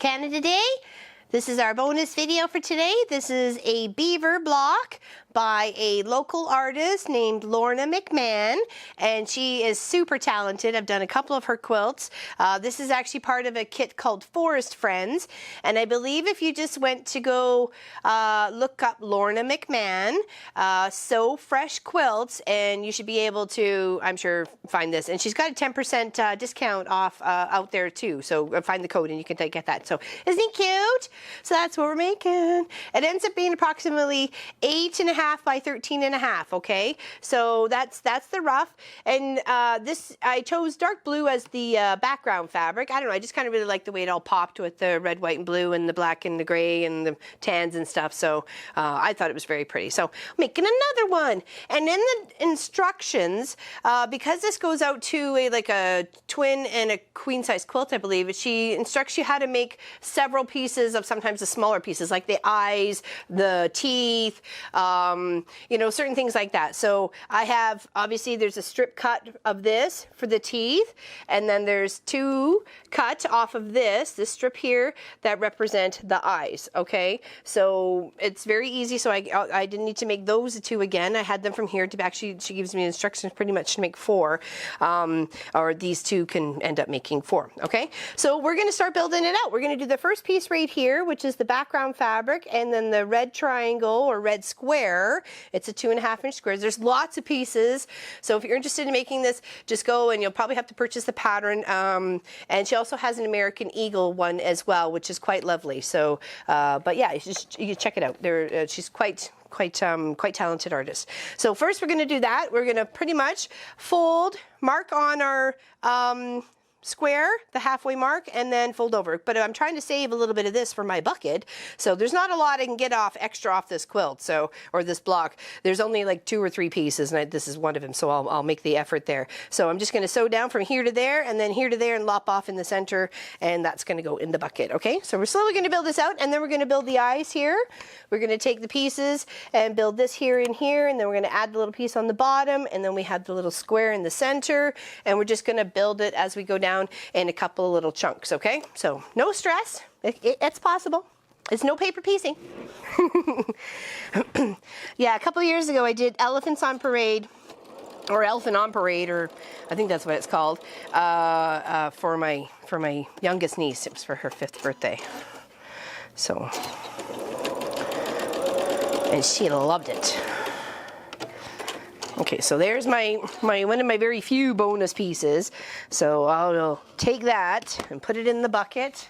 Canada Day. This is our bonus video for today. This is a beaver block by a local artist named Lorna McMahon, and she is super talented. I've done a couple of her quilts. This is actually part of a kit called Forest Friends, and I believe if you just went to go look up Lorna McMahon, Sew Fresh Quilts, and you should be able to, I'm sure, find this. And she's got a 10% discount off out there too, so find the code and you can get that. So isn't he cute? So that's what we're making. It ends up being approximately 8.5 by 13.5. Okay, so that's the rough. And this, I chose dark blue as the background fabric. I don't know, I just kind of really like the way it all popped with the red, white, and blue, and the black and the gray and the tans and stuff. So I thought it was very pretty. So I'm making another one. And in the instructions, because this goes out to a twin and a queen size quilt, I believe, she instructs you how to make several pieces of sometimes the smaller pieces, like the eyes, the teeth, you know, certain things like that. So I have, obviously there's a strip cut of this for the teeth, and then there's two cut off of this strip here that represent the eyes. Okay, so it's very easy. So I didn't need to make those two again. I had them from here to actually, she gives me instructions pretty much to make 4, or these two can end up making 4. Okay, so we're going to start building it out. We're going to do the first piece right here, which is the background fabric, and then the red triangle or red square. It's a 2.5-inch squares. There's lots of pieces, so if you're interested in making this, just go, and you'll probably have to purchase the pattern. And she also has an American Eagle one as well, which is quite lovely. So, but yeah, you check it out. She's quite talented artist. So first we're going to do that. We're going to pretty much fold, mark on our square, the halfway mark, and then fold over. But I'm trying to save a little bit of this for my bucket, so there's not a lot I can get extra off this quilt, so, or this block. There's only like 2 or 3 pieces, and this is one of them, so I'll make the effort there. So I'm just going to sew down from here to there, and then here to there, and lop off in the center, and that's going to go in the bucket. Okay, so we're slowly going to build this out, and then we're going to build the eyes here. We're going to take the pieces and build this here and here, and then we're going to add the little piece on the bottom, and then we have the little square in the center, and we're just going to build it as we go down in a couple of little chunks. Okay, so no stress. It's possible. It's no paper piecing. Yeah, a couple of years ago I did Elephants on Parade, or Elephant on Parade, or I think that's what it's called, for my youngest niece. It was for her 5th birthday. So, and she loved it. Okay, so there's my one of my very few bonus pieces. So I'll take that and put it in the bucket.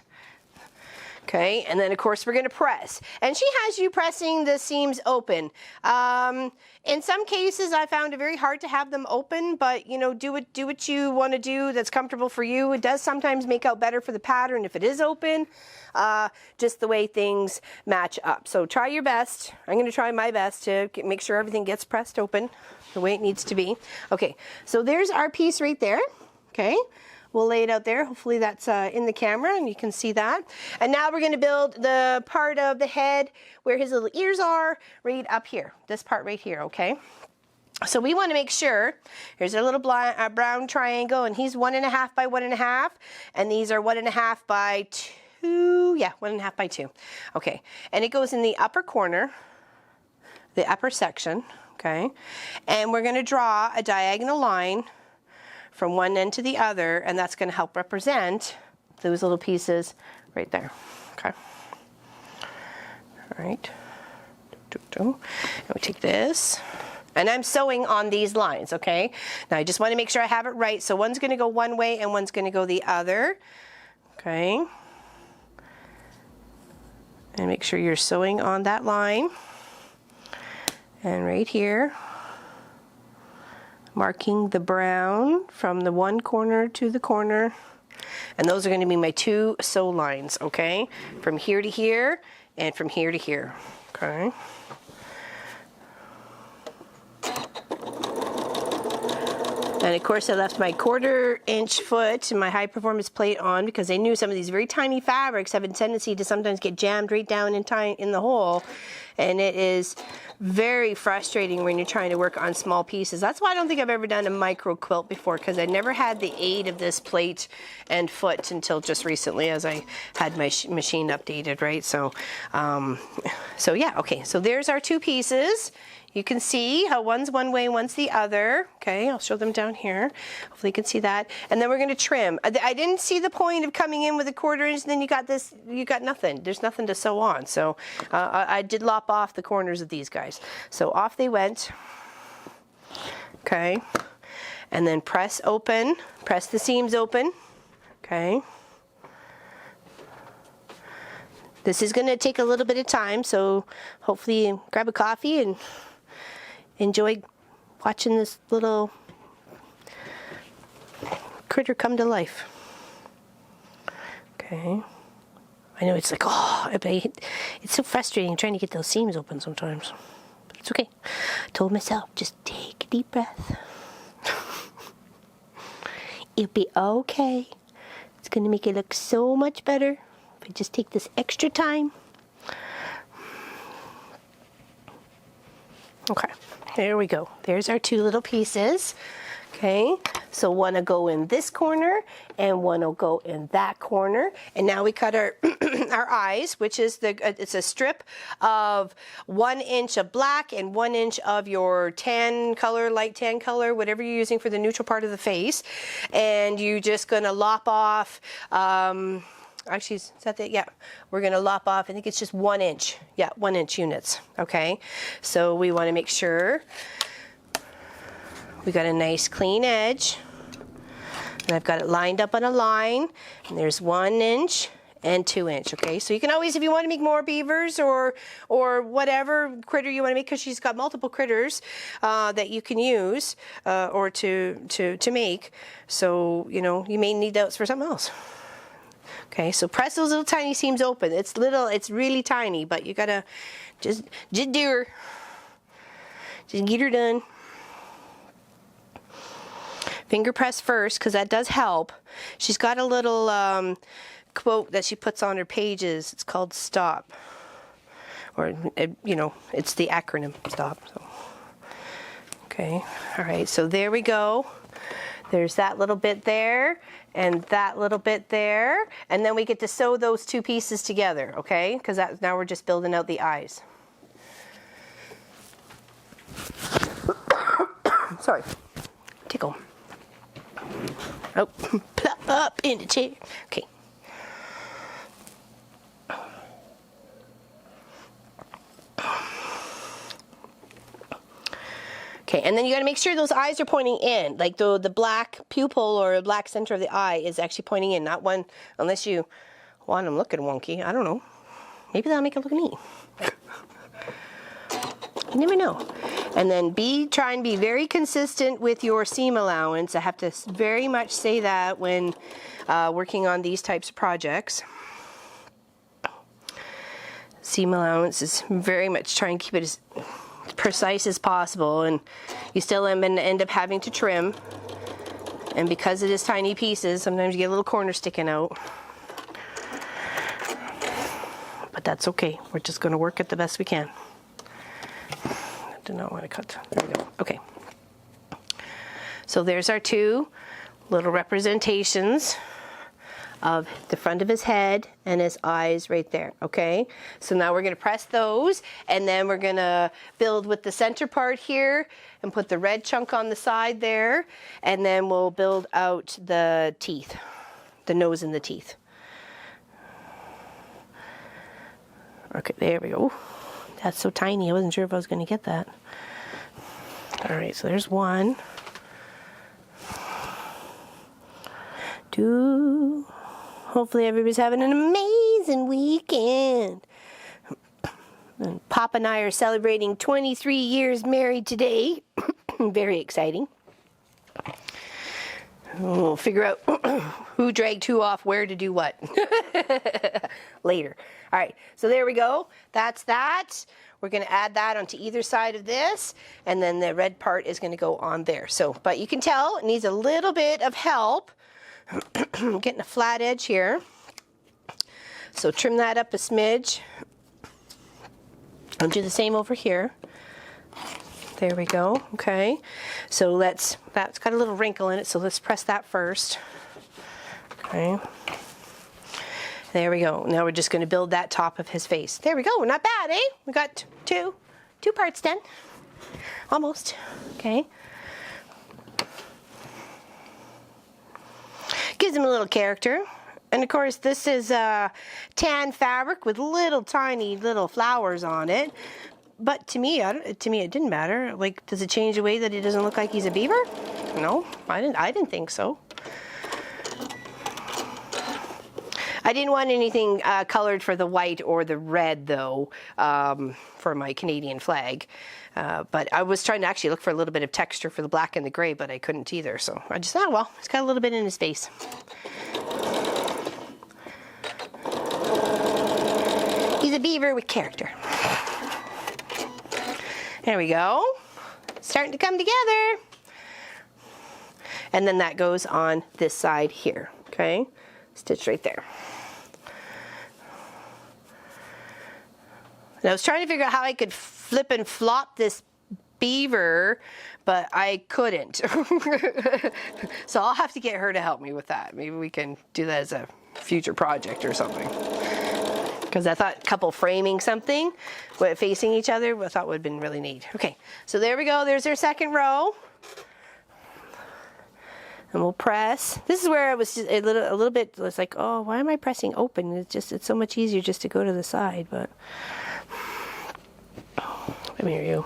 Okay, and then of course we're going to press. And she has you pressing the seams open. In some cases I found it very hard to have them open, but you know, do what you want to do that's comfortable for you. It does sometimes make out better for the pattern if it is open, just the way things match up. So try your best. I'm going to try my best to make sure everything gets pressed open the way it needs to be. Okay, so there's our piece right there. Okay, we'll lay it out there. Hopefully that's in the camera and you can see that. And now we're going to build the part of the head where his little ears are, right up here, this part right here. Okay, so we want to make sure, here's a little brown triangle, and he's 1.5 by 1.5, and these are 1.5 by 2, yeah, 1.5 by 2. Okay, and it goes in the upper corner, the upper section. Okay, and we're going to draw a diagonal line from one end to the other, and that's going to help represent those little pieces right there. Okay, all right, and we take this, and I'm sewing on these lines. Okay, now I just want to make sure I have it right, so one's going to go one way and one's going to go the other. Okay, and make sure you're sewing on that line. And right here, marking the brown from the one corner to the corner. And those are going to be my 2 sew lines, okay? From here to here, and from here to here, okay? And of course I left my 1/4-inch foot and my high performance plate on because I knew some of these very tiny fabrics have a tendency to sometimes get jammed right down in the hole. And it is very frustrating when you're trying to work on small pieces. That's why I don't think I've ever done a micro quilt before, because I never had the aid of this plate and foot until just recently, as I had my machine updated, right? So, so yeah, okay. So there's our two pieces. You can see how one's one way, one's the other. Okay, I'll show them down here. Hopefully you can see that. And then we're going to trim. I didn't see the point of coming in with a 1/4 inch, and then you got this, you got nothing. There's nothing to sew on. So I did lop off the corners of these guys. So off they went. Okay, and then press open, press the seams open. Okay. This is going to take a little bit of time, so hopefully you grab a coffee and enjoy watching this little critter come to life. Okay. I know it's like, oh, it's so frustrating trying to get those seams open sometimes. But it's okay. I told myself, just take a deep breath. It'll be okay. It's going to make it look so much better if I just take this extra time. Okay, there we go. There's our two little pieces. Okay, so one will go in this corner and one will go in that corner. And now we cut our our eyes, which is it's a strip of 1 inch of black and 1 inch of your tan color, light tan color, whatever you're using for the neutral part of the face. And you're just gonna lop off, actually, is that it? Yeah, we're going to lop off, I think it's just 1 inch. Yeah, 1 inch units. Okay, so we want to make sure we got a nice clean edge. And I've got it lined up on a line. And there's 1 inch and 2 inch. Okay, so you can always, if you want to make more beavers or whatever critter you want to make, because she's got multiple critters that you can use or to make. So, you know, you may need those for something else. Okay, so press those little tiny seams open. It's little, it's really tiny, but you gotta just do her. Just get her done. Finger press first, because that does help. She's got a little quote that she puts on her pages. It's called STOP. Or, you know, it's the acronym STOP. So. Okay, all right, so there we go. There's that little bit there and that little bit there, and then we get to sew those two pieces together, okay? Because now we're just building out the eyes. Sorry, tickle. Oh, plop up in the chair. Okay. Okay, and then you got to make sure those eyes are pointing in, like the black pupil or black center of the eye is actually pointing in, not one, unless you want them looking wonky. I don't know. Maybe that'll make it look neat. You never know. And then try and be very consistent with your seam allowance. I have to very much say that when working on these types of projects. Seam allowance is very much trying to keep it as precise as possible, and you still end up having to trim, and because it is tiny pieces, sometimes you get a little corner sticking out, but that's okay. We're just going to work it the best we can. I do not want to cut. There we go. Okay, so there's our two little representations of the front of his head and his eyes right there, okay? So now we're gonna press those, and then we're gonna build with the center part here and put the red chunk on the side there, and then we'll build out the teeth, the nose and the teeth. Okay, there we go. That's so tiny, I wasn't sure if I was gonna get that. All right, so there's one. Two. Hopefully everybody's having an amazing weekend. And Pop and I are celebrating 23 years married today. Very exciting. We'll figure out who dragged who off where to do what later. All right, so there we go. That's that. We're going to add that onto either side of this, and then the red part is going to go on there. So, but you can tell it needs a little bit of help. Getting a flat edge here, so trim that up a smidge. I'll do the same over here. There we go. Okay. So that's got a little wrinkle in it, so let's press that first. Okay. There we go. Now we're just going to build that top of his face. There we go. Not bad, eh? We got two parts done. Almost. Okay. Gives him a little character. And of course, this is tan fabric with tiny little flowers on it. But to me, it didn't matter. Like, does it change the way that it doesn't look like he's a beaver? No, I didn't think so. I didn't want anything colored for the white or the red, though, for my Canadian flag. But I was trying to actually look for a little bit of texture for the black and the gray, but I couldn't either. So I just thought, well, it's got a little bit in his face. He's a beaver with character. There we go. Starting to come together. And then that goes on this side here, okay? Stitch right there. And I was trying to figure out how I could flip and flop this beaver, but I couldn't. So I'll have to get her to help me with that. Maybe we can do that as a future project or something. Because I thought couple framing something facing each other, I thought would have been really neat. Okay, so there we go. There's our second row. And we'll press. This is where I was just a little bit, it's like, oh, why am I pressing open? It's so much easier just to go to the side, but. Come here, you.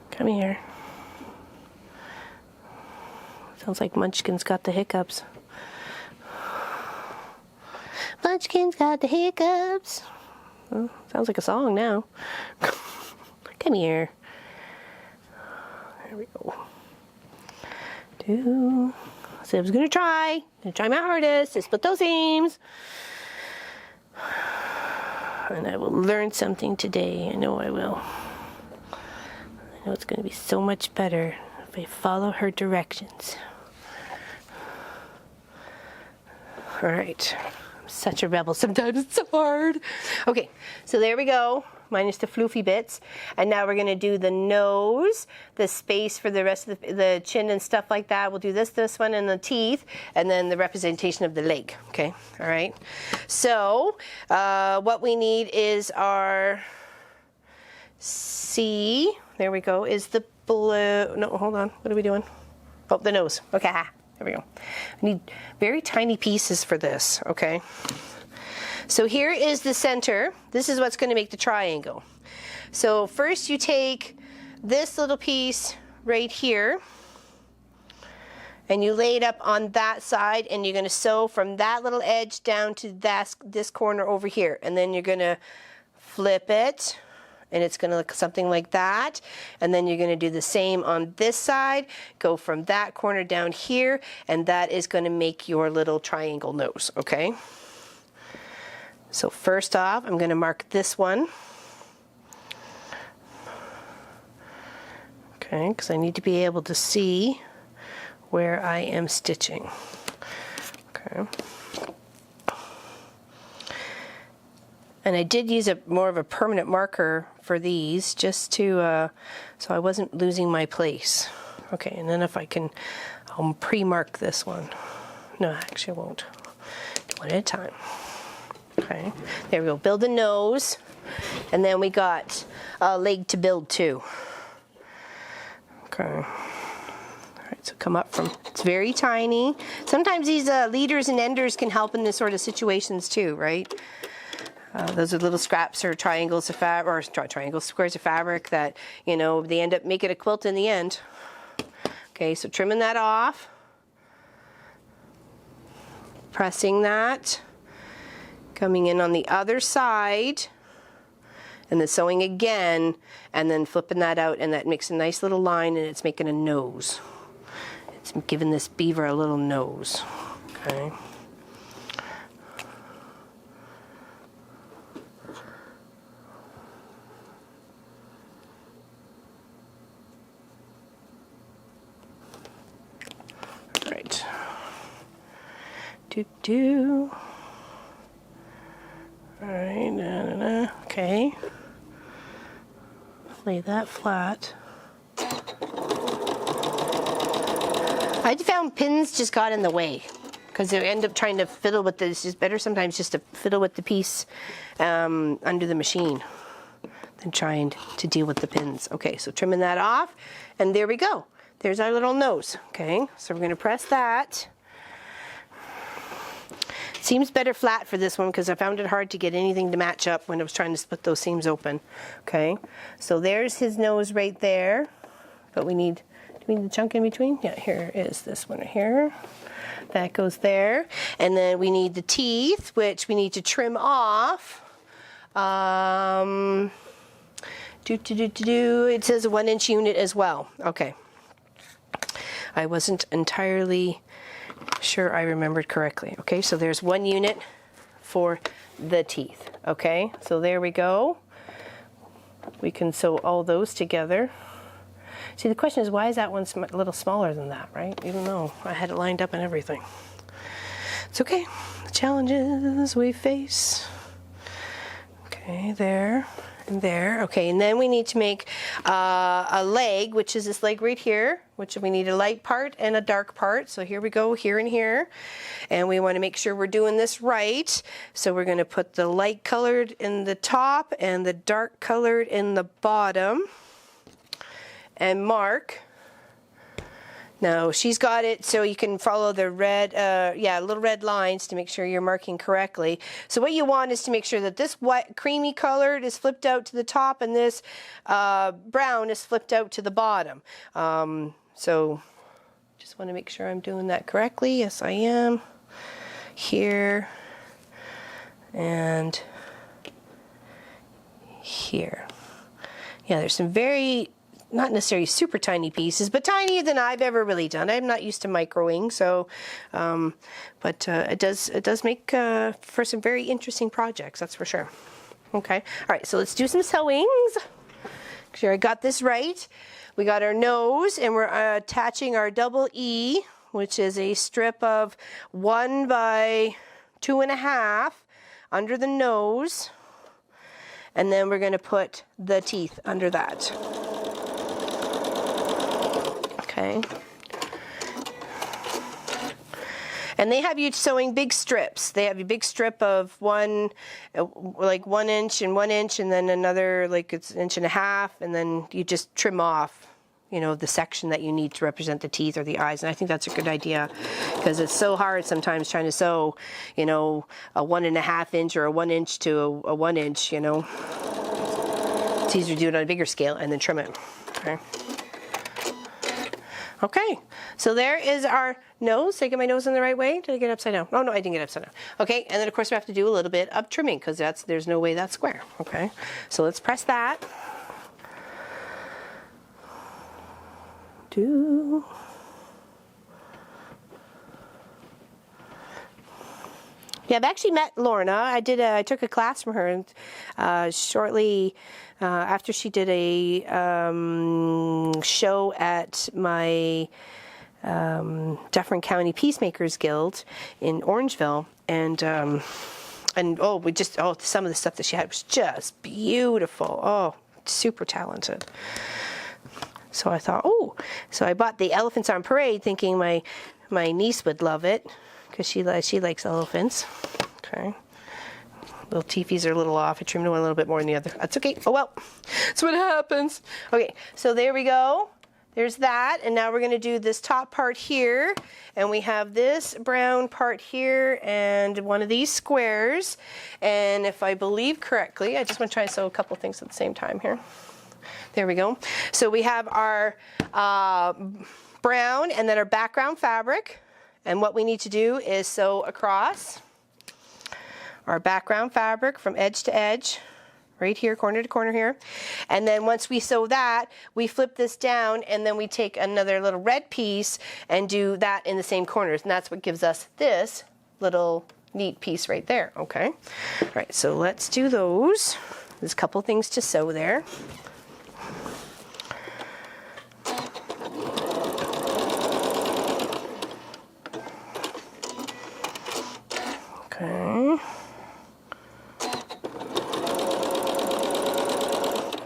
Come here. Sounds like Munchkin's got the hiccups. Munchkin's got the hiccups. Well, sounds like a song now. Come here. There we go. So I was gonna try my hardest to split those seams. And I will learn something today. I know I will. I know it's gonna be so much better if I follow her directions. All right. I'm such a rebel. Sometimes it's so hard. Okay, so there we go. Minus the floofy bits. And now we're going to do the nose, the space for the rest of the chin and stuff like that. We'll do this one, and the teeth, and then the representation of the leg. Okay, all right. So what we need is our C. There we go. Is the blue. No, hold on. What are we doing? Oh, the nose. Okay, there we go. I need very tiny pieces for this. Okay. So here is the center. This is what's going to make the triangle. So first you take this little piece right here and you lay it up on that side, and you're going to sew from that little edge down to this corner over here, and then you're going to flip it and it's going to look something like that, and then you're going to do the same on this side, go from that corner down here, and that is going to make your little triangle nose. Okay. So first off, I'm going to mark this one. Okay, because I need to be able to see where I am stitching. Okay. And I did use more of a permanent marker for these, just to, so I wasn't losing my place. Okay, and then if I can, I'll pre-mark this one. No, actually I won't. One at a time. Okay, there we go. Build the nose, and then we got a leg to build too. Okay. All right, so come up from, it's very tiny. Sometimes these leaders and enders can help in this sort of situations too, right? Those are little scraps or triangles of fabric, or triangles, squares of fabric that, you know, they end up making a quilt in the end. Okay, so trimming that off. Pressing that. Coming in on the other side, and then sewing again, and then flipping that out, and that makes a nice little line, and it's making a nose. It's giving this beaver a little nose. Okay. All right. Do. All right, okay. lay that flat. I found pins just got in the way because they end up trying to fiddle with this. It's better sometimes just to fiddle with the piece under the machine than trying to deal with the pins. Okay, so trimming that off, and there we go. There's our little nose. Okay, so we're going to press that. Seems better flat for this one because I found it hard to get anything to match up when I was trying to split those seams open. Okay, so there's his nose right there, but we need, do we need the chunk in between? Yeah, here is this one right here. That goes there. And then we need the teeth, which we need to trim off. It says a 1-inch unit as well. Okay. I wasn't entirely sure I remembered correctly. Okay, so there's 1 unit for the teeth. Okay, so there we go. We can sew all those together. See, the question is, why is that one a little smaller than that, right? Even though I had it lined up and everything. It's okay. The challenges we face. Okay, there and there. Okay, and then we need to make a leg, which is this leg right here, which we need a light part and a dark part. So here we go, here and here. And we want to make sure we're doing this right. So we're going to put the light colored in the top and the dark colored in the bottom. And mark. Now she's got it so you can follow the red, little red lines to make sure you're marking correctly. So what you want is to make sure that this white, creamy colored is flipped out to the top and this brown is flipped out to the bottom. So just want to make sure I'm doing that correctly. Yes, I am. Here and here. Yeah, there's some very, not necessarily super tiny pieces, but tinier than I've ever really done. I'm not used to microing, so, but it does make for some very interesting projects, that's for sure. Okay, all right, so let's do some sewings. Make sure I got this right. We got our nose, and we're attaching our double E, which is a strip of 1 by 2.5 under the nose, and then we're going to put the teeth under that. Okay. And they have you sewing big strips. They have a big strip of like 1 inch and 1 inch, and then another, like it's 1.5 inches, and then you just trim off, you know, the section that you need to represent the teeth or the eyes. And I think that's a good idea because it's so hard sometimes trying to sew, you know, a 1.5 inch or a 1 inch to a 1 inch, you know. It's easier to do it on a bigger scale and then trim it. Okay. Okay, so there is our nose. Did I get my nose in the right way? Did I get it upside down? Oh, no, I didn't get it upside down. Okay, and then of course we have to do a little bit of trimming because there's no way that's square. Okay, so let's press that. Yeah, I've actually met Lorna. I took a class from her, and shortly after she did a show at my Dufferin County Peacemakers Guild in Orangeville, and some of the stuff that she had was just beautiful. Oh, super talented. So I thought, so I bought the Elephants on Parade, thinking my niece would love it because she likes elephants. Okay. Little teefies are a little off. I trimmed one a little bit more than the other. That's okay. Oh well, that's what happens. Okay, so there we go. There's that, and now we're going to do this top part here, and we have this brown part here and one of these squares. And if I believe correctly, I just want to try and sew a couple things at the same time here. There we go. So we have our brown and then our background fabric, and what we need to do is sew across our background fabric from edge to edge, right here, corner to corner here. And then once we sew that, we flip this down, and then we take another little red piece and do that in the same corners, and that's what gives us this little neat piece right there. Okay. All right, so let's do those. There's a couple things to sew there. Okay.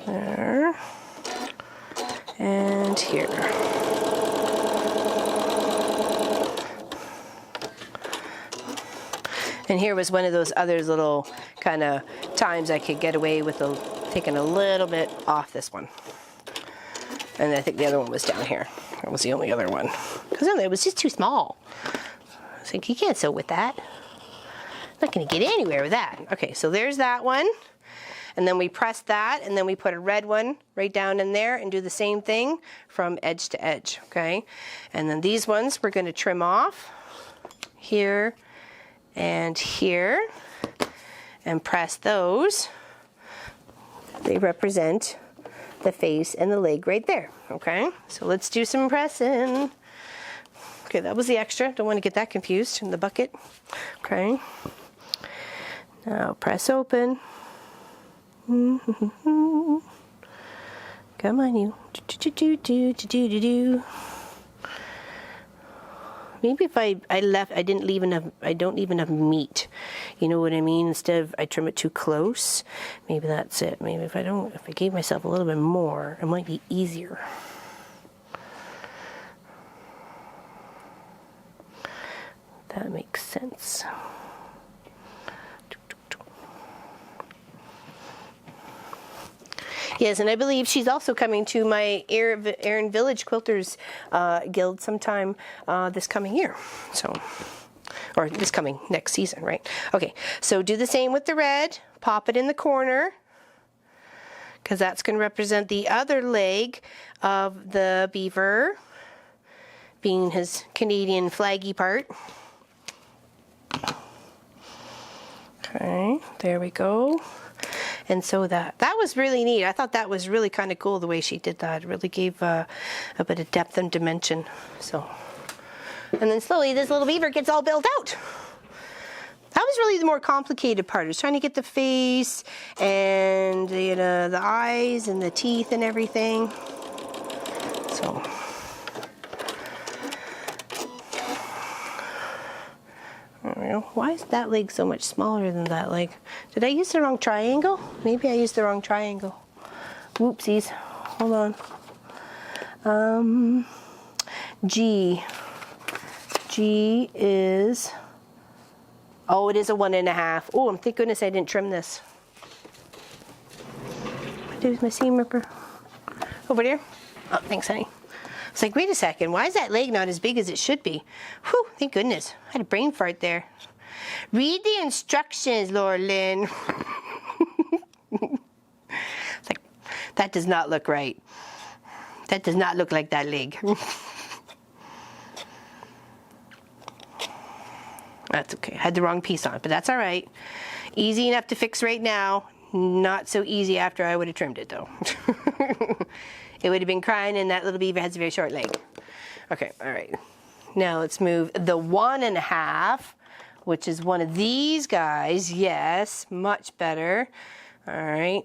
There. and here. And here was one of those other little kind of times I could get away with taking a little bit off this one. And I think the other one was down here. That was the only other one. Because it was just too small. I was like, you can't sew with that. Not going to get anywhere with that. Okay, so there's that one. And then we press that, and then we put a red one right down in there and do the same thing from edge to edge, okay? And then these ones we're going to trim off here and here and press those. They represent the face and the leg right there, okay? So let's do some pressing. Okay, that was the extra. Don't want to get that confused in the bucket. Okay. Now press open. Come on, you. Maybe if I didn't leave enough, I don't leave enough meat. You know what I mean? Instead of I trim it too close, maybe that's it. Maybe if I gave myself a little bit more, it might be easier. That makes sense. Yes, and I believe she's also coming to my Erin Village Quilters Guild sometime this coming year. So, or this coming next season, right? Okay, so do the same with the red. Pop it in the corner, because that's going to represent the other leg of the beaver, being his Canadian flaggy part. Okay, there we go. And so that was really neat. I thought that was really kind of cool the way she did that. It really gave a bit of depth and dimension. So, and then slowly this little beaver gets all built out. That was really the more complicated part. I was trying to get the face and the eyes and the teeth and everything. So. Why is that leg so much smaller than that leg? Did I use the wrong triangle? Maybe I used the wrong triangle. Whoopsies. Hold on. G. G is... Oh, it is a 1.5. Oh, thank goodness I didn't trim this. There's my seam ripper. Over there. Oh, thanks, honey. It's like, wait a second, why is that leg not as big as it should be? Whew, thank goodness. I had a brain fart there. Read the instructions, Laura Lynn. It's like, that does not look right. That does not look like that leg. That's okay. I had the wrong piece on, but that's all right. Easy enough to fix right now. Not so easy after I would have trimmed it, though. It would have been crying, and that little beaver has a very short leg. Okay, all right. Now let's move the 1.5, which is one of these guys. Yes, much better. All right.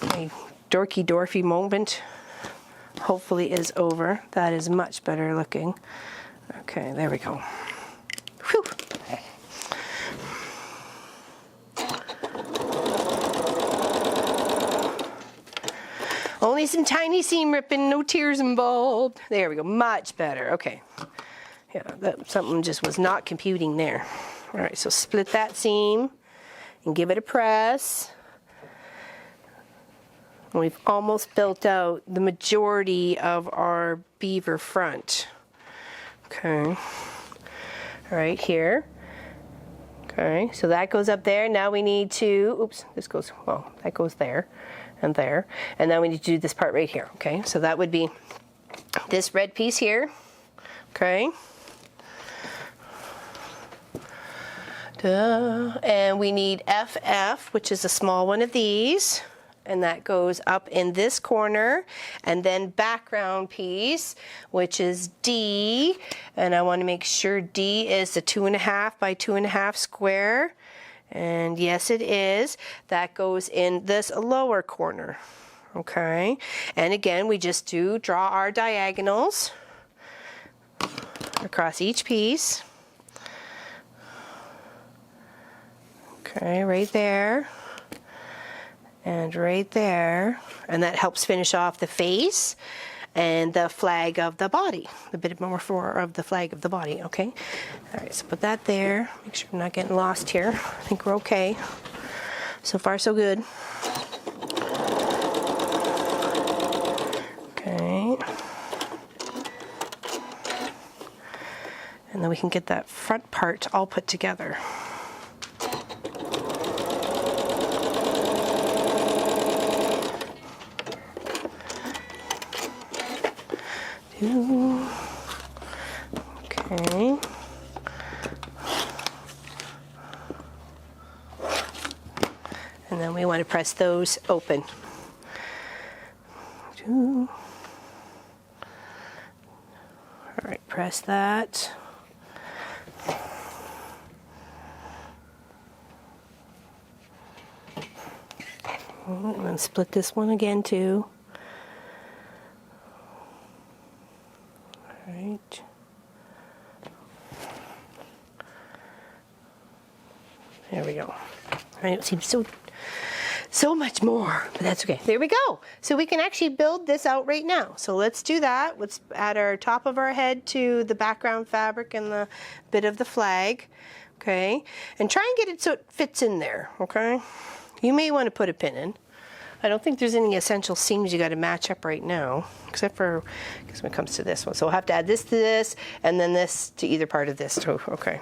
My dorky Dorfy moment hopefully is over. That is much better looking. Okay, there we go. Whew. Only some tiny seam ripping, no tears involved. There we go, much better. Okay. Yeah, something just was not computing there. All right, so split that seam and give it a press. And we've almost built out the majority of our beaver front. Okay. All right, here. Okay, so that goes up there. Now we need to, oops, this goes, well, that goes there. And there, and now we need to do this part right here. Okay, so that would be this red piece here. Okay, and we need FF, which is a small one of these, and that goes up in this corner, and then background piece, which is D, and I want to make sure D is the 2.5 by 2.5 square. And yes, it is. That goes in this lower corner. Okay. And again, we just draw our diagonals across each piece. Okay, right there. And right there, and that helps finish off the face and the flag of the body, a bit more of the flag of the body, okay? All right, so put that there. Make sure I'm not getting lost here. I think we're okay. So far, so good. Okay. And then we can get that front part all put together. Okay. And then we want to press those open. All right, press that. And then split this one again too. All right. There we go. I know it seems so much more, but that's okay. There we go. So we can actually build this out right now. So let's do that. Let's add our top of our head to the background fabric and the bit of the flag. Okay. And try and get it so it fits in there. Okay. You may want to put a pin in. I don't think there's any essential seams you got to match up right now, except for, because when it comes to this one. So we'll have to add this to this, and then this to either part of this too. Okay.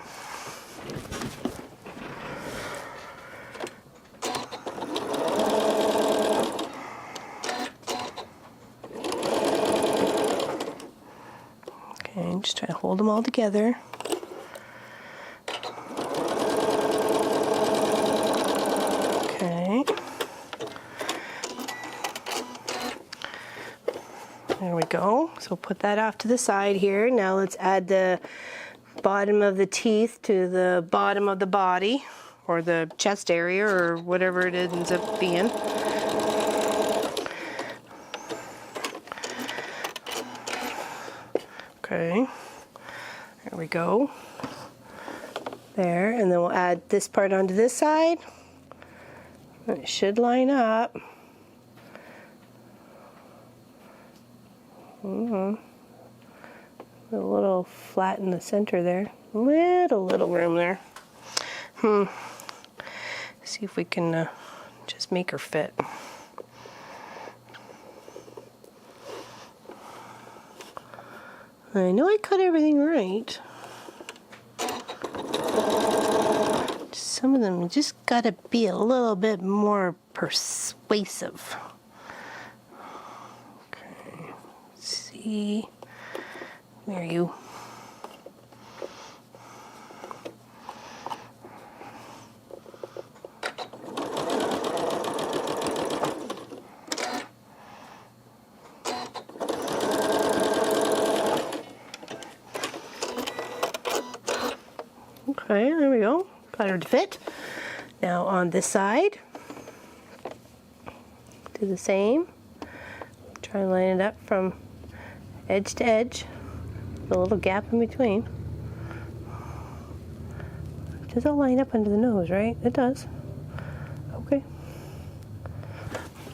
Okay, just try to hold them all together. Okay. There we go. So put that off to the side here. Now let's add the bottom of the teeth to the bottom of the body, or the chest area, or whatever it ends up being. Okay. There we go. There, and then we'll add this part onto this side. It should line up. A little flat in the center there. Little room there. See if we can just make her fit. I know I cut everything right. Some of them just gotta be a little bit more persuasive. Okay, let's see. Where are you? Okay, there we go. Got her to fit. Now on this side, do the same. Try and line it up from edge to edge. A little gap in between. Does it line up under the nose, right? It does. Okay.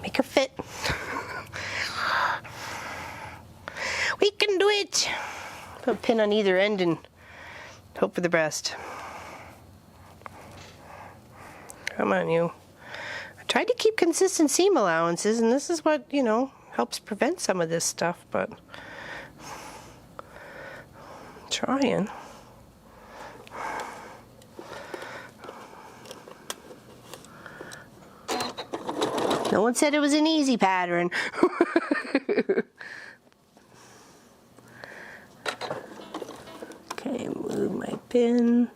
Make her fit. We can do it. Put a pin on either end and hope for the best. Come on, you. I tried to keep consistent seam allowances, and this is what, you know, helps prevent some of this stuff, but I'm trying. No one said it was an easy pattern. Okay, move my pin.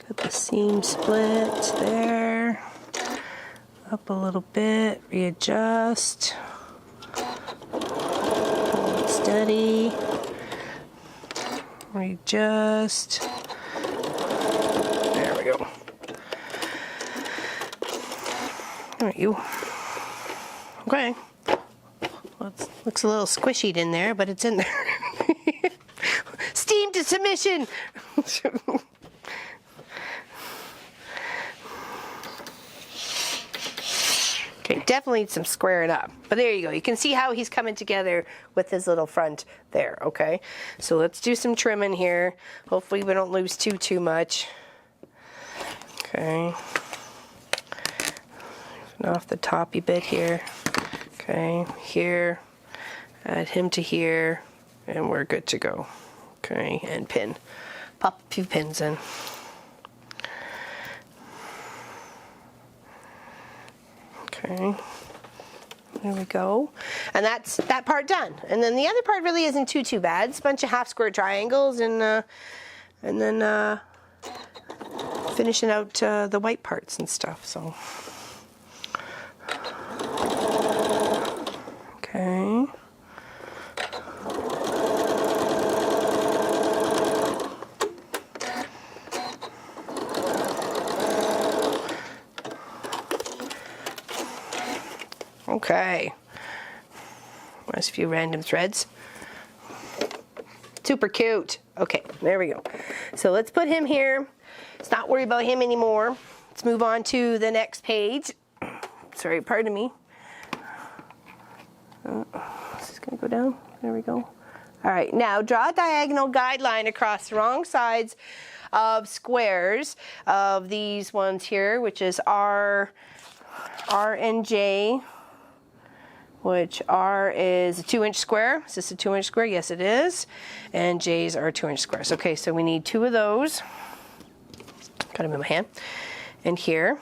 Got the seam split there. Up a little bit, readjust. Hold it steady. Readjust. There we go. There you. Okay. Well, it looks a little squishy in there, but it's in there. Steam to submission. Okay, definitely needs some squaring up. But there you go. You can see how he's coming together with his little front there, okay? So let's do some trimming here. Hopefully we don't lose too much. Okay. Off the toppy bit here. Okay, here. Add him to here. And we're good to go. Okay, and pin. Pop a few pins in. Okay, there we go. And that's that part done. And then the other part really isn't too bad. It's a bunch of half square triangles and then finishing out the white parts and stuff. So, okay. Okay, there's a few random threads. Super cute. Okay, there we go. So let's put him here. Let's not worry about him anymore. Let's move on to the next page. Sorry, pardon me. This is gonna go down. There we go. All right, now draw a diagonal guideline across the wrong sides of squares of these ones here, which is R and J. Which R is a 2-inch square. Is this a 2-inch square? Yes, it is. And J's are 2-inch squares. Okay, so we need 2 of those. Got them in my hand. And here.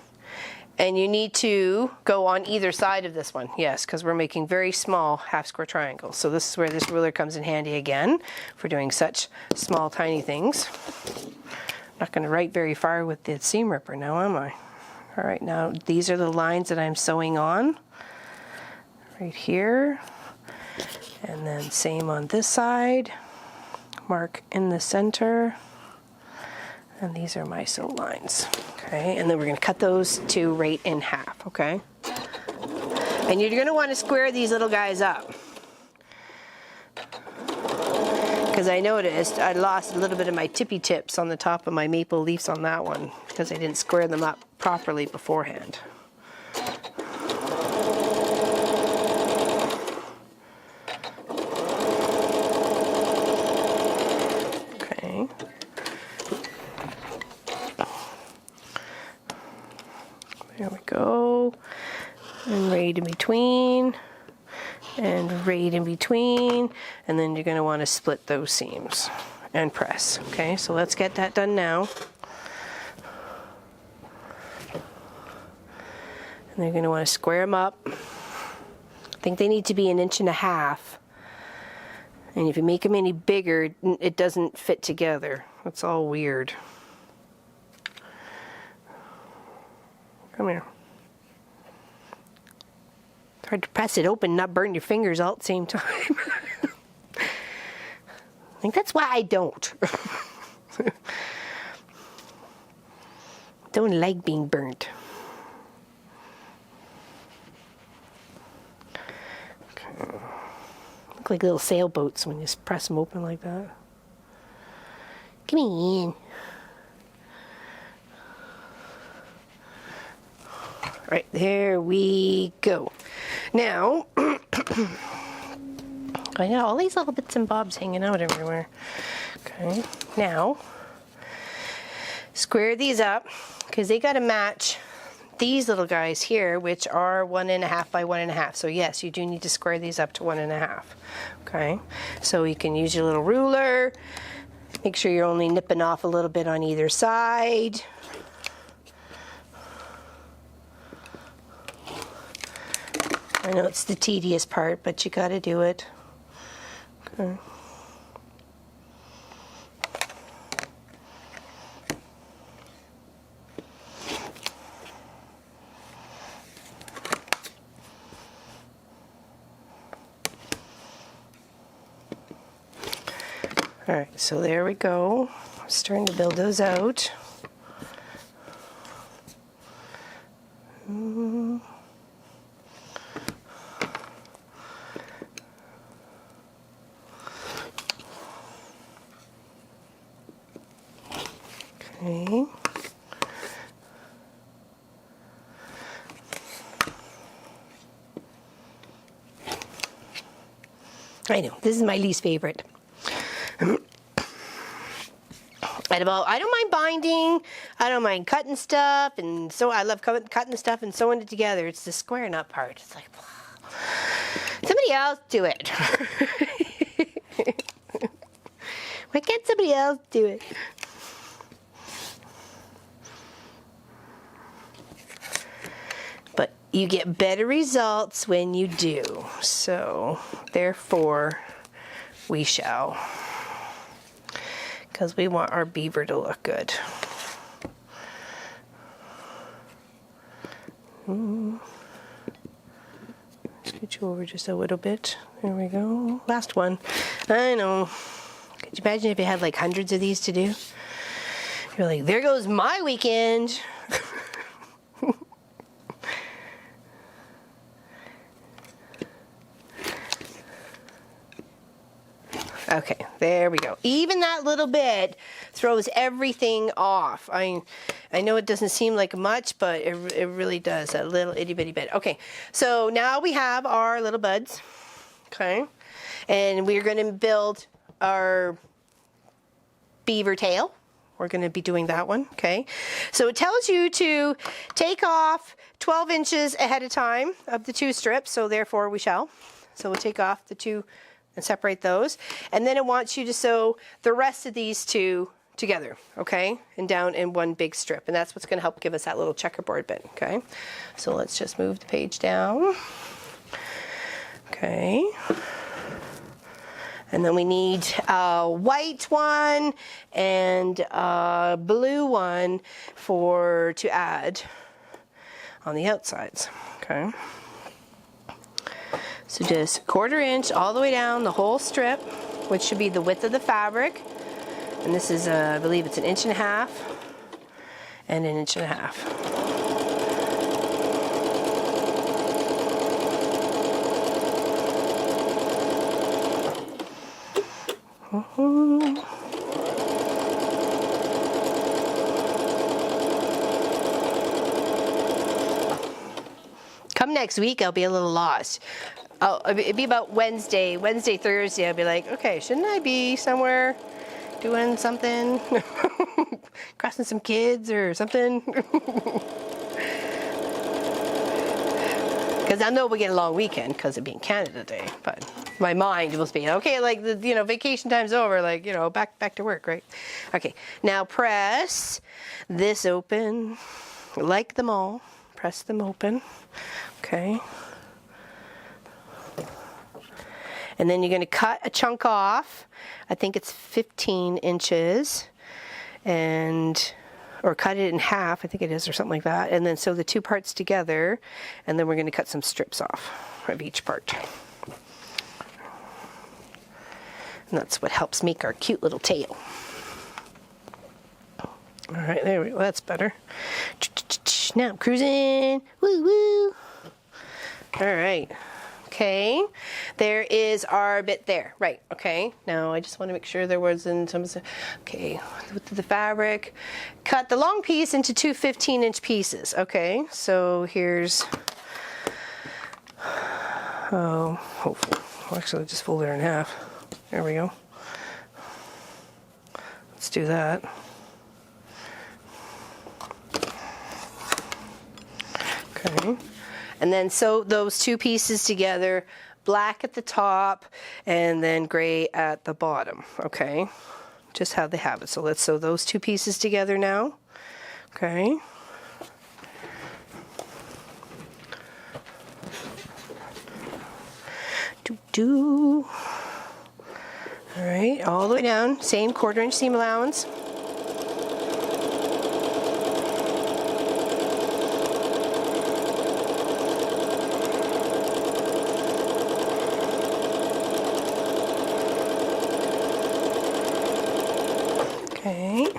And you need to go on either side of this one. Yes, because we're making very small half square triangles. So this is where this ruler comes in handy again for doing such small, tiny things. I'm not going to write very far with the seam ripper now, am I? All right, now these are the lines that I'm sewing on. Right here, and then same on this side, mark in the center, and these are my sew lines. Okay, and then we're going to cut those two right in half. Okay, and you're going to want to square these little guys up, because I noticed I lost a little bit of my tippy tips on the top of my maple leaves on that one because I didn't square them up properly beforehand. There we go, and right in between, and right in between, and then you're going to want to split those seams and press. Okay, so let's get that done now. And you're going to want to square them up. I think they need to be 1.5 inches. And if you make them any bigger, it doesn't fit together. It's all weird. Come here. It's hard to press it open and not burn your fingers all at the same time. I think that's why I don't. Don't like being burnt. Okay. Look like little sailboats when you just press them open like that. Come in. Right, there we go. Now, I got all these little bits and bobs hanging out everywhere. Okay, now, square these up, because they got to match these little guys here, which are 1.5 by 1.5. So yes, you do need to square these up to 1.5. Okay, so you can use your little ruler. Make sure you're only nipping off a little bit on either side. I know it's the tedious part, but you got to do it. Okay. All right, so there we go. I'm starting to build those out. Okay. I know, this is my least favorite. I don't mind binding, I don't mind cutting stuff, and so I love cutting stuff and sewing it together. It's the squaring up part. It's like, somebody else do it. Why can't somebody else do it? But you get better results when you do. So, therefore, we shall. Because we want our beaver to look good. Scoot you over just a little bit. There we go. Last one. I know. Could you imagine if you had like hundreds of these to do? You're like, there goes my weekend. Okay, there we go. Even that little bit throws everything off. I know it doesn't seem like much, but it really does, that little itty bitty bit. Okay, so now we have our little buds, okay? And we're gonna build our beaver tail. We're gonna be doing that one, okay? So it tells you to take off 12 inches ahead of time of the 2 strips, so therefore we shall. So we'll take off the 2 and separate those. And then it wants you to sew the rest of these 2 together, okay? And down in one big strip. And that's what's gonna help give us that little checkerboard bit, okay? So let's just move the page down. Okay. And then we need a white one and a blue one to add on the outsides, okay? So just 1/4 inch all the way down the whole strip, which should be the width of the fabric. And this is, I believe it's 1.5 inches and 1.5 inches. Come next week, I'll be a little lost. It'd be about Wednesday, Thursday, I'll be like, okay, shouldn't I be somewhere doing something? Crossing some kids or something? Because I know we get a long weekend because it being Canada Day, but my mind will be, okay, like, vacation time's over, like, back to work, right? Okay, now press this open, like them all, press them open, okay? And then you're going to cut a chunk off. I think it's 15 inches, or cut it in half, I think it is, or something like that. And then sew the 2 parts together, and then we're going to cut some strips off of each part. And that's what helps make our cute little tail. All right, there we go. That's better. Now I'm cruising. Woo woo. All right. Okay, there is our bit there, right, okay. Now I just want to make sure there wasn't some, okay, with the fabric, cut the long piece into 2 15-inch pieces, okay. So here's, hopefully, actually just fold it in half. There we go. Let's do that. Okay. And then sew those 2 pieces together, black at the top and then gray at the bottom, okay? Just how they have it. So let's sew those 2 pieces together now, okay? All right, all the way down, same 1/4 inch seam allowance. Okay.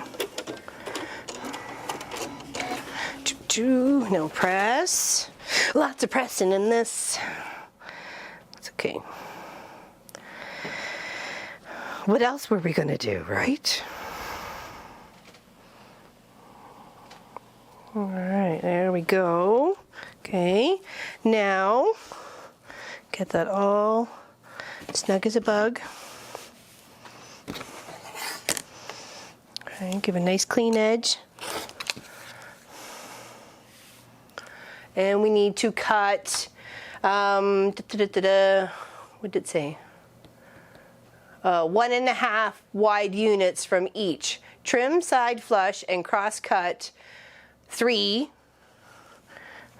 No press. Lots of pressing in this. It's okay. What else were we going to do, right? All right, there we go. Okay, now get that all Snug as a bug. Okay, give a nice clean edge. And we need to cut, what did it say? 1.5 wide units from each. Trim, side flush, and cross cut 3.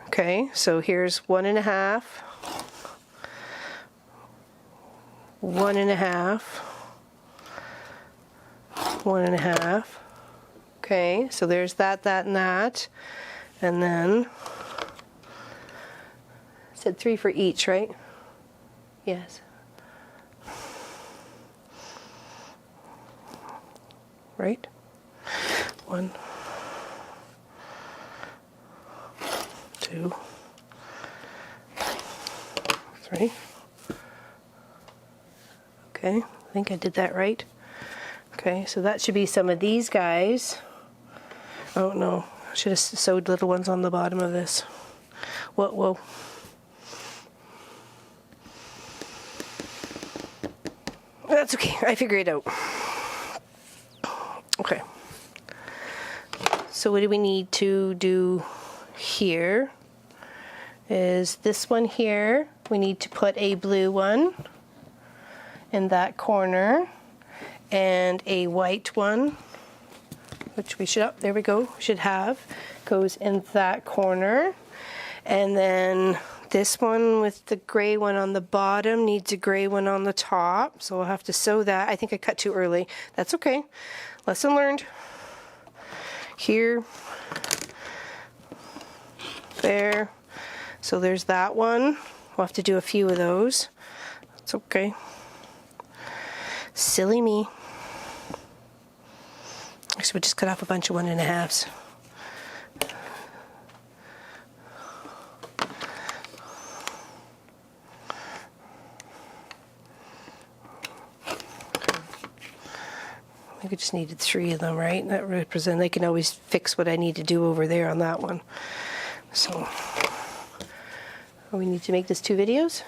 Okay, so here's 1.5, 1.5, 1.5. Okay, so there's that, that, and that. And then, I said 3 for each, right? Yes. Right? 1, 2, 3. Okay, I think I did that right. Okay, so that should be some of these guys. Oh no, I should have sewed little ones on the bottom of this. Whoa, whoa. That's okay, I figured it out. Okay. So what do we need to do here? Is this one here. We need to put a blue one in that corner and a white one, which we should, oh, there we go, should have, goes in that corner. And then this one with the gray one on the bottom needs a gray one on the top, so we'll have to sew that. I think I cut too early. That's okay. Lesson learned. Here, there. So there's that one. We'll have to do a few of those. It's okay. Silly me. Actually, we'll just cut off a bunch of 1.5s. I think I just needed 3 of them, right? That represent, they can always fix what I need to do over there on that one. So, we need to make this 2 videos?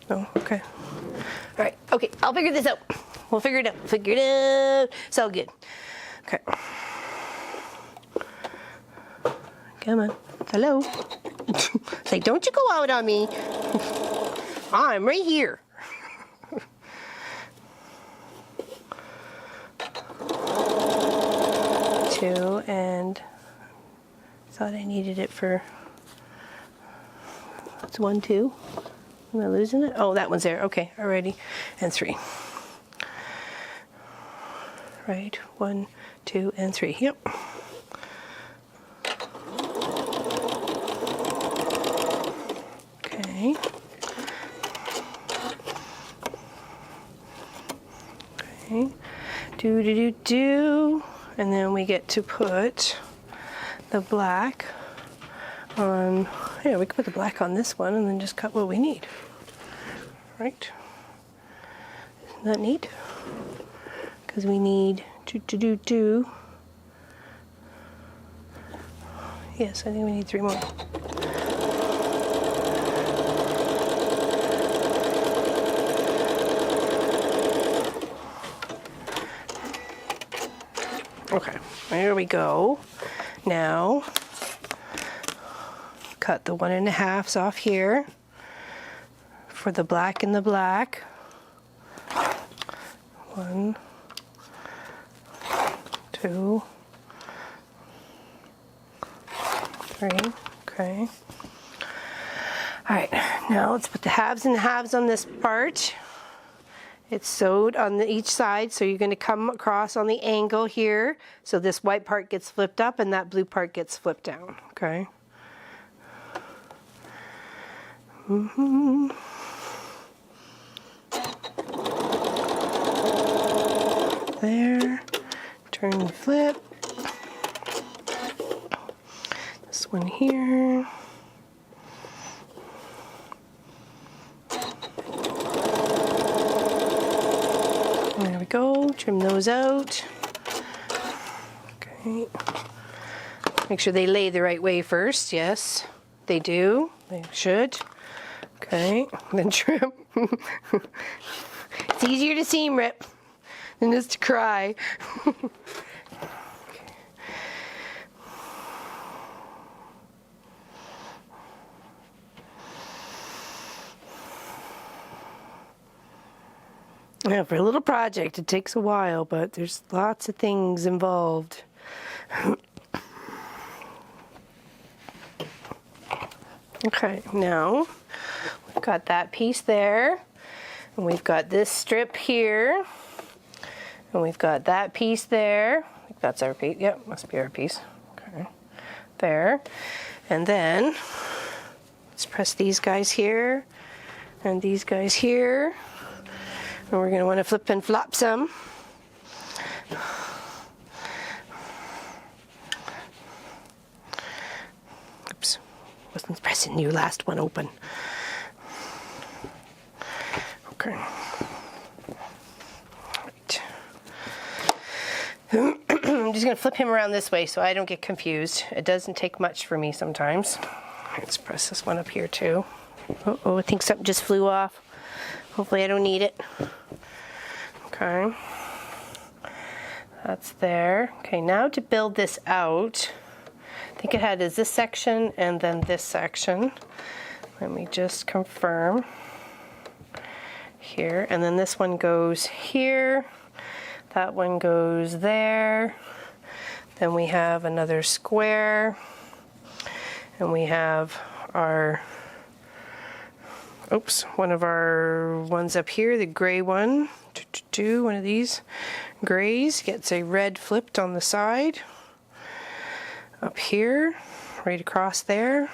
No? Okay. All right, okay, I'll figure this out. We'll figure it out. Figure it out. It's all good. Okay. Come on. Hello. Say, don't you go out on me. I'm right here. 2, and I thought I needed it for, it's 1, 2. Am I losing it? Oh, that one's there. Okay, alrighty. And 3. Right, 1, 2, and 3. Yep. Okay. Okay. Do. And then we get to put the black on, yeah, we can put the black on this one and then just cut what we need. Right? Isn't that neat? Because we need do. Yes, I think we need 3 more. Okay, there we go. Now, cut the 1.5s off here for the black and the black. 1, 2, 3. Okay. All right, now let's put the halves and the halves on this part. It's sewed on each side, so you're going to come across on the angle here. So this white part gets flipped up and that blue part gets flipped down. Okay. There. Turn and flip. This one here. There we go. Trim those out. Okay. Make sure they lay the right way first. Yes, they do. They should. Okay, then trim. It's easier to seam rip than just to cry. Yeah, for a little project, it takes a while, but there's lots of things involved. Okay, now we've got that piece there, and we've got this strip here, and we've got that piece there. I think that's our piece. Yep, must be our piece. Okay, there. And then let's press these guys here, and these guys here. And we're going to want to flip and flop some. Oops, wasn't pressing your last one open. Okay. Right. I'm just going to flip him around this way so I don't get confused. It doesn't take much for me sometimes. Let's press this one up here too. Uh-oh, I think something just flew off. Hopefully I don't need it. Okay. That's there. Okay, now to build this out, I think it had is this section and then this section. Let me just confirm. Here, and then this one goes here. That one goes there. Then we have another square. And we have our one of our ones up here, the gray one. One of these grays gets a red flipped on the side. Up here, right across there.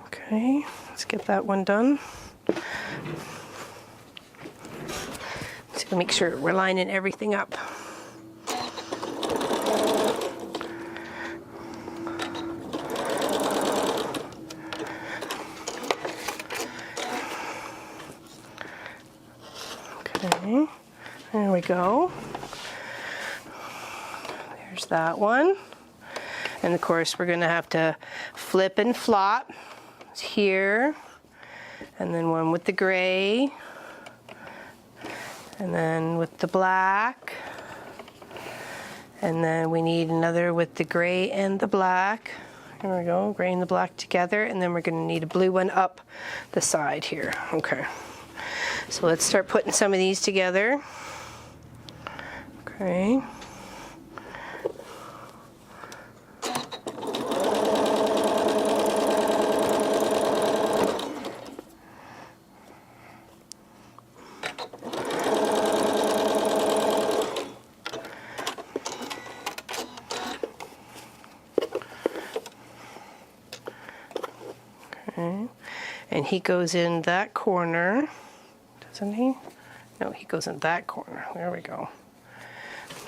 Okay, let's get that one done. So make sure we're lining everything up. Okay, there we go. There's that one. And of course we're going to have to flip and flop. It's here. And then one with the gray. And then with the black. And then we need another with the gray and the black. There we go, gray and the black together. And then we're going to need a blue one up the side here. Okay. So let's start putting some of these together. Okay. Okay. And he goes in that corner. Doesn't he? No, he goes in that corner. There we go.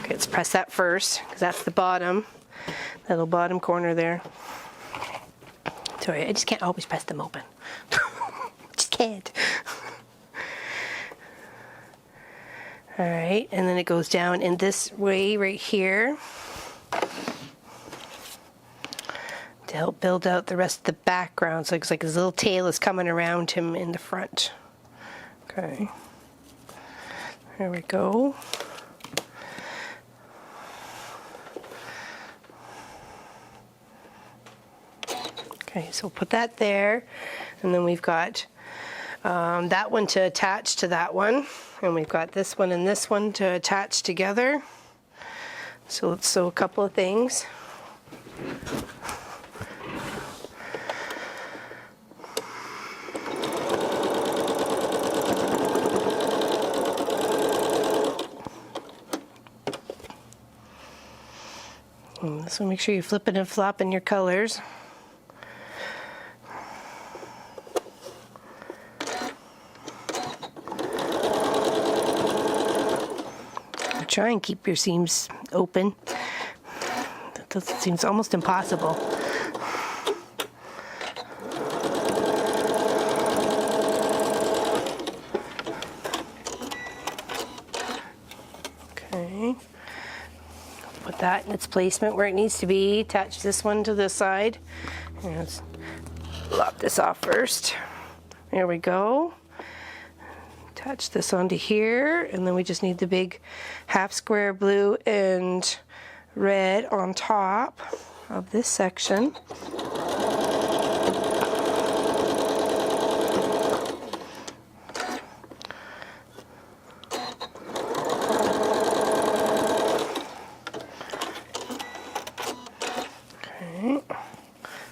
Okay, let's press that first, because that's the bottom. That little bottom corner there. Sorry, I just can't always press them open. Just can't. Alright, and then it goes down in this way right here. To help build out the rest of the background. So it looks like his little tail is coming around him in the front. Okay, there we go. Okay, so we'll put that there, and then we've got that one to attach to that one, and we've got this one and this one to attach together. So let's sew a couple of things. So make sure you flip it and flop in your colors. Try and keep your seams open. That seems almost impossible. Okay. Put that in its placement where it needs to be. Attach this one to this side. And let's lop this off first. There we go. Attach this onto here, and then we just need the big half square blue and red on top of this section. Okay,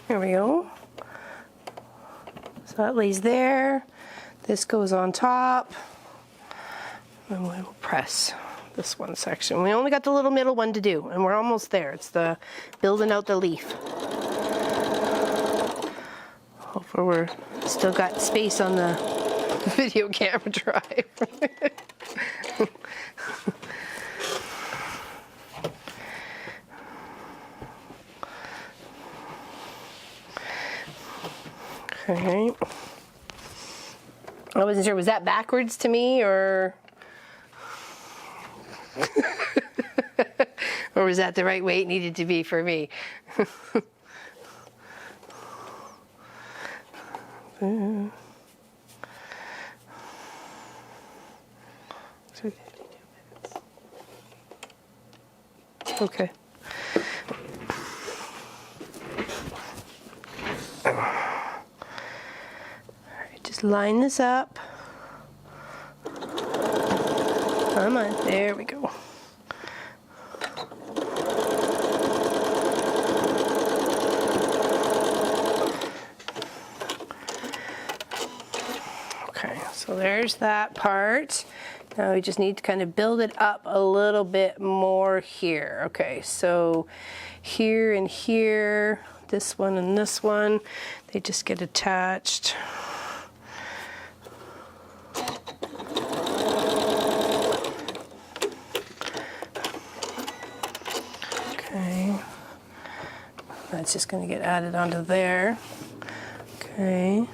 there we go. So that lays there. This goes on top, and we'll press this one section. We only got the little middle one to do, and we're almost there. It's the building out the leaf. Hopefully we're still got space on the video camera drive. Okay. I wasn't sure, was that backwards to me, or or was that the right way it needed to be for me? Okay. Line this up. Come on, there we go. Okay, so there's that part. Now we just need to kind of build it up a little bit more here. Okay, so here and here, this one and this one, they just get attached. That's just going to get added onto there. Okay.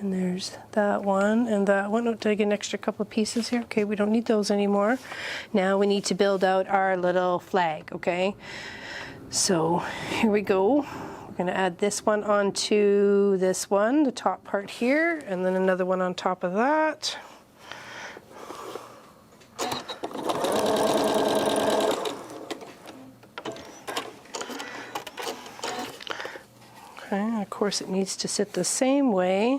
And there's that one and that one. Oh, did I get an extra couple of pieces here? Okay, we don't need those anymore. Now we need to build out our little flag, okay? So here we go. We're going to add this one onto this one, the top part here, and then another one on top of that. Okay, of course it needs to sit the same way.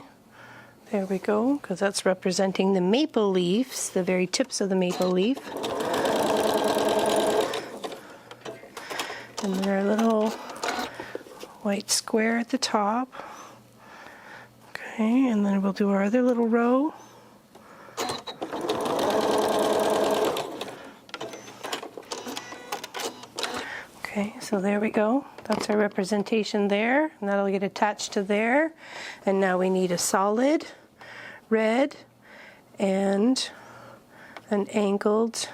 There we go, because that's representing the maple leaves, the very tips of the maple leaf. And then our little white square at the top. Okay, and then we'll do our other little row. Okay, so there we go. That's our representation there, and that'll get attached to there. And now we need a solid red and an angled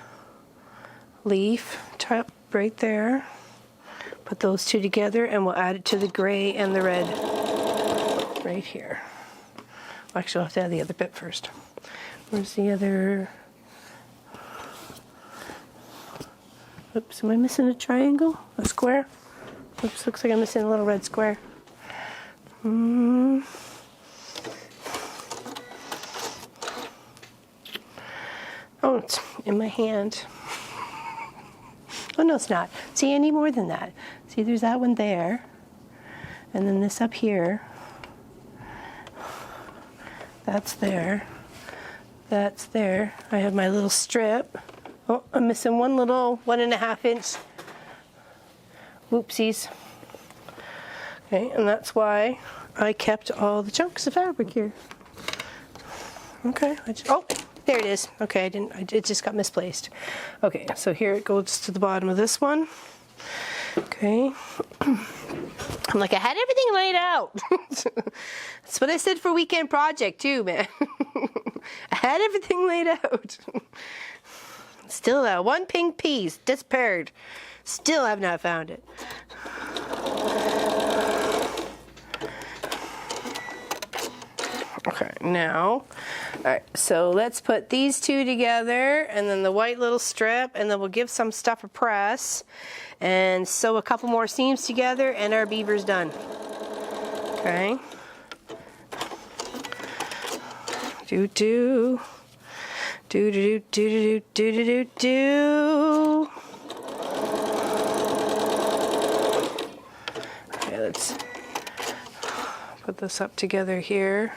leaf top right there. Put those two together and we'll add it to the gray and the red right here. Well, actually, I'll have to add the other bit first. Where's the other? Oops, am I missing a triangle? A square? Oops, looks like I'm missing a little red square. Oh, it's in my hand. Oh, no, it's not. See, any more than that. See, there's that one there. And then this up here. That's there. That's there. I have my little strip. Oh, I'm missing one little 1.5 inch. Whoopsies. Okay, and that's why I kept all the chunks of fabric here. Okay, oh, there it is. Okay, it just got misplaced. Okay, so here it goes to the bottom of this one. Okay. I'm like, I had everything laid out. That's what I said for weekend project too, man. I had everything laid out. Still that one pink piece disappeared. Still have not found it. Okay, now, all right, so let's put these two together and then the white little strip, and then we'll give some stuff a press and sew a couple more seams together and our beaver's done. Okay. Do do. Do do do do do do do do. Okay, let's put this up together here,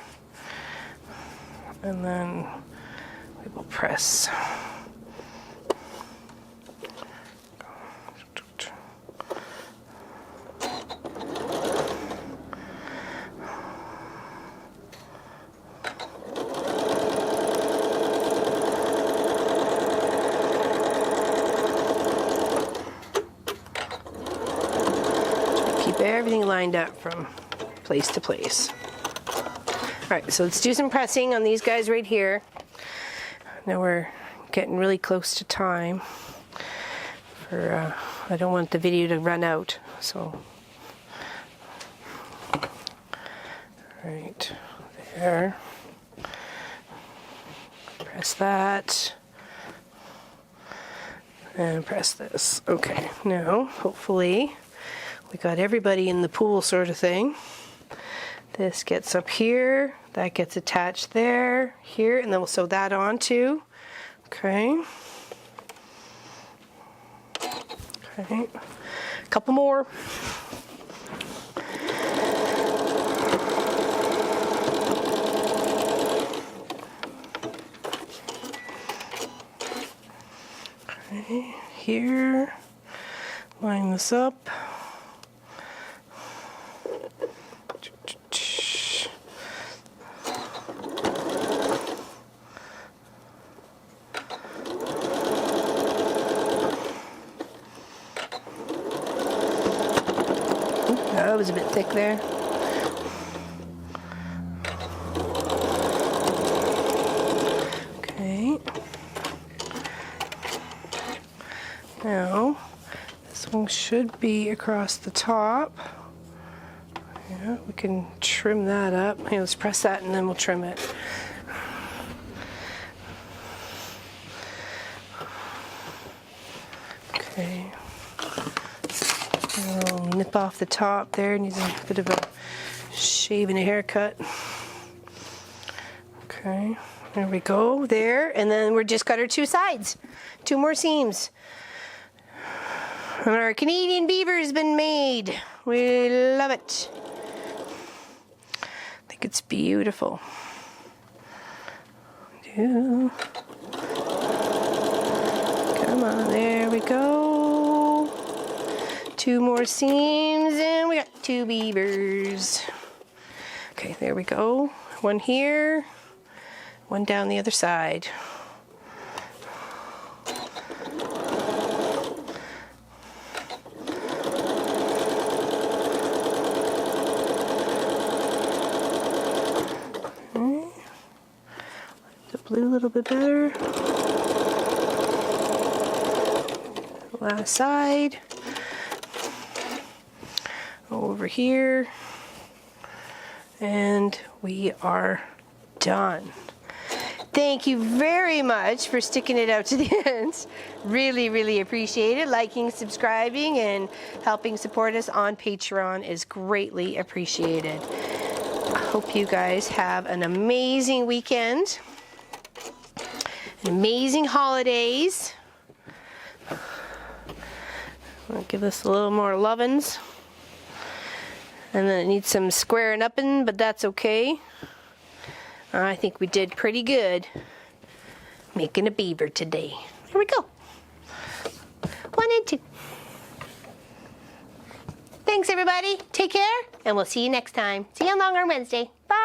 and then we will press. Everything lined up from place to place. All right, so let's do some pressing on these guys right here. Now we're getting really close to time. I don't want the video to run out, so. All right, there. Press that. And press this. Okay, now hopefully we got everybody in the pool sort of thing. This gets up here, that gets attached there, here, and then we'll sew that on too. Okay. Okay. A couple more. Okay, here. Line this up. That was a bit thick there. Okay. Now, this one should be across the top. Yeah, we can trim that up. Here, let's press that and then we'll trim it. Okay. I'll nip off the top there. Needs a bit of a shave and a haircut. Okay, there we go. There, and then we're just got our two sides. Two more seams. And our Canadian beaver has been made. We love it. I think it's beautiful. Come on, there we go. Two more seams, and we got two beavers. Okay, there we go. One here, one down the other side. The blue a little bit better. Last side. Over here. And we are done. Thank you very much for sticking it out to the end. Really, really appreciate it. Liking, subscribing, and helping support us on Patreon is greatly appreciated. I hope you guys have an amazing weekend, amazing holidays. I'll give this a little more lovin's. And then it needs some squaring up in, but that's okay. I think we did pretty good making a beaver today. Here we go. 1 and 2. Thanks, everybody. Take care, and we'll see you next time. See you on Longarm Wednesday. Bye.